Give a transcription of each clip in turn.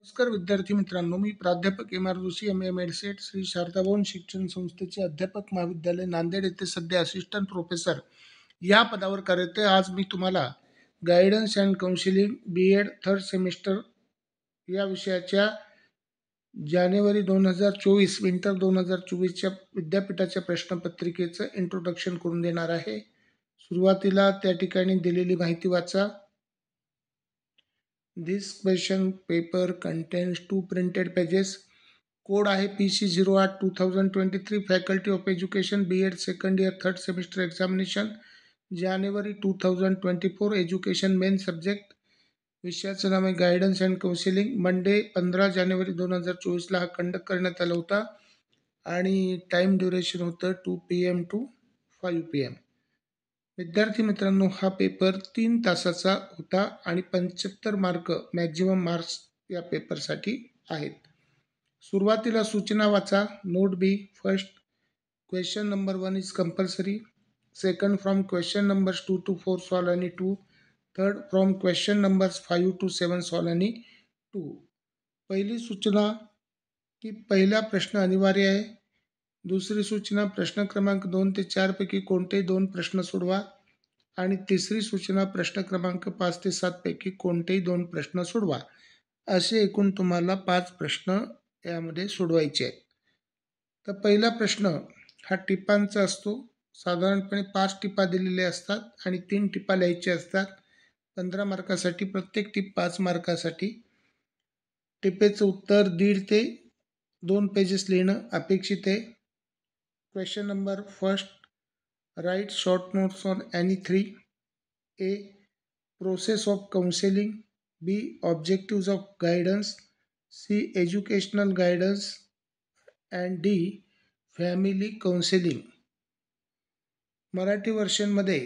नमस्कार विद्यार्थी मित्रांनो, मी प्राध्यापक एम आर जोशी MA मेडसेट श्री शारदाभवन शिक्षण संस्थेचे अध्यापक महाविद्यालय नांदेड येथे सध्या असिस्टंट प्रोफेसर या पदावर कार्यरत आहे। आज मी तुम्हाला guidance and counselling BEd third semester या विषयाच्या जानेवारी 2024 विंटर 2024च्या विद्यापीठाच्या प्रश्नपत्रिकेचं इंट्रोडक्शन करून देणार आहे। सुरुवातीला त्या ठिकाणी दिलेली माहिती वाचा। This question paper contains 2 printed pages. Code आहे PC08 2023 faculty of education BEd second year third semester examination January 2024 education main subject. विषयाचं नाव आहे गायडन्स अँड काउन्सिलिंग। मंडे 15 जानेवारी 2024ला हा कंडक्ट करण्यात आला होता आणि टाइम ड्युरेशन होतं 2 PM to 5 PM। विद्यार्थी मित्रांनो, हा पेपर 3 तासाचा होता आणि 75 मार्क मॅक्झिमम मार्क्स या पेपरसाठी आहेत। सुरुवातीला सूचना वाचा। Note B first question number 1 is compulsory, second from question numbers 2 to 4 solve आणि 2, third from question numbers 5 to 7 solve आणि 2। पहिली सूचना की पहिला प्रश्न अनिवार्य आहे। दुसरी सूचना प्रश्न क्रमांक 2 ते 4 पैकी कोणतेही 2 प्रश्न सोडवा आणि तिसरी सूचना प्रश्न क्रमांक 5 ते 7 पैकी कोणतेही 2 प्रश्न सोडवा। असे एकूण तुम्हाला 5 प्रश्न यामध्ये सोडवायचे आहेत। तर पहिला प्रश्न हा टिपांचा असतो। साधारणपणे 5 टिपा दिलेल्या असतात आणि 3 टिपा लिहायच्या असतात। 15 मार्कासाठी प्रत्येक टिप 5 मार्कासाठी। टिपेचं उत्तर 1.5 ते 2 पेजेस लिहिणं अपेक्षित आहे। Question number first, right short notes on any 3. A. Process of counseling. B. Objectives of guidance. C. Educational guidance. And D. Family counseling. Marathi वर्षनमध्ये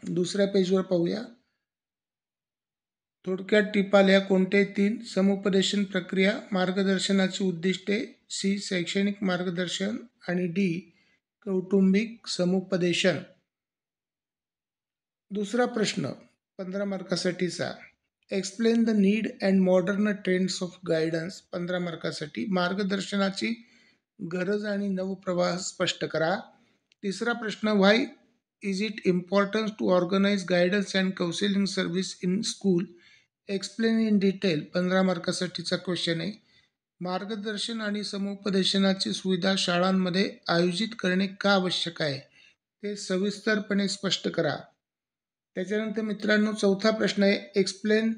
दुसऱ्या पेजवर पाहूया। थोडक्यात टिपा लिहा। कोणते 3? समुपदेशन प्रक्रिया, मार्गदर्शनाची उद्दिष्टे, C. शैक्षणिक मार्गदर्शन आणि D. कौटुंबिक समुपदेशन। दुसरा प्रश्न 15 मार्कासाठीचा, explain the need and modern trends of guidance. 15 मार्कासाठी मार्गदर्शनाची गरज आणि नवप्रवाह स्पष्ट करा। तिसरा प्रश्न, why is it important to organise guidance and counselling service in school, explain in detail. 15 मार्कासाठीचा क्वेश्चन आहे। मार्गदर्शन आणि समुपदेशनाची सुविधा शाळांमध्ये आयोजित करणे का आवश्यक आहे ते सविस्तरपणे स्पष्ट करा। त्याच्यानंतर मित्रांनो चौथा प्रश्न आहे, explain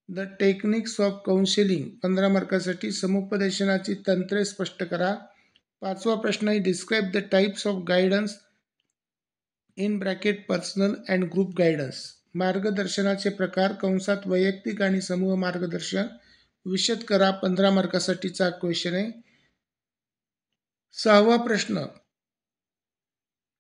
the techniques of counselling. 15 मार्कासाठी समुपदेशनाची तंत्रे स्पष्ट करा। पाचवा प्रश्न आहे, describe the types of guidance in bracket personal and group guidance. मार्गदर्शनाचे प्रकार कंसात वैयक्तिक आणि समूह मार्गदर्शन विशद करा। 15 मार्कासाठीचा क्वेश्चन आहे। सहावा प्रश्न,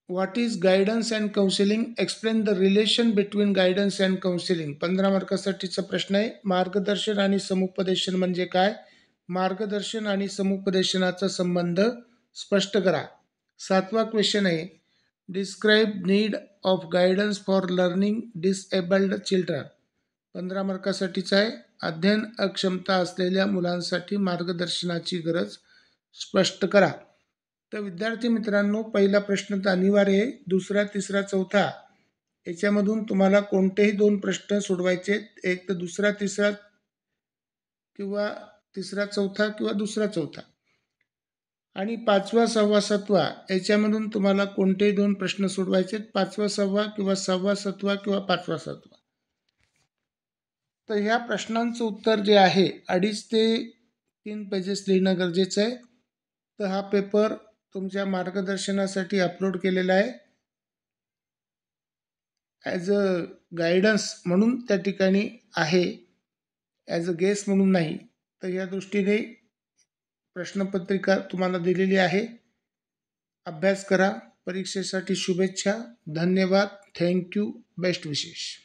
what is guidance and counselling, explain the relation between guidance and counselling. 15 मार्कासाठीचा प्रश्न आहे, मार्गदर्शन आणि समुपदेशन म्हणजे काय, मार्गदर्शन आणि समुपदेशनाचा संबंध स्पष्ट करा। सातवा क्वेश्चन आहे, describe need of guidance for learning disabled children. 15 मार्कासाठीचा आहे, अध्ययन अक्षमता असलेल्या मुलांसाठी मार्गदर्शनाची गरज स्पष्ट करा। तर विद्यार्थी मित्रांनो, पहिला प्रश्न तर अनिवार्य आहे। दुसरा, तिसरा, चौथा याच्यामधून तुम्हाला कोणतेही 2 प्रश्न सोडवायचे, एक तर दुसरा तिसरा किंवा तिसरा चौथा किंवा दुसरा चौथा, आणि 5वा 6वा 7वा याच्यामधून तुम्हाला कोणतेही 2 प्रश्न सोडवायचे, 5वा 6वा किंवा 6वा 7वा किंवा 5वा 7वा। तर ह्या प्रश्नांचं उत्तर जे आहे 2.5 ते 3 पेजेस लिहिणं गरजेचं आहे। तर हा पेपर तुमच्या मार्गदर्शनासाठी अपलोड केलेला आहे, ॲज अ गायडन्स म्हणून त्या ठिकाणी आहे, ॲज अ गेस म्हणून नाही। तर या दृष्टीने प्रश्नपत्रिका तुम्हाला दिलेली आहे, अभ्यास करा। परीक्षेसाठी शुभेच्छा। धन्यवाद। थँक्यू। बेस्ट विशेष।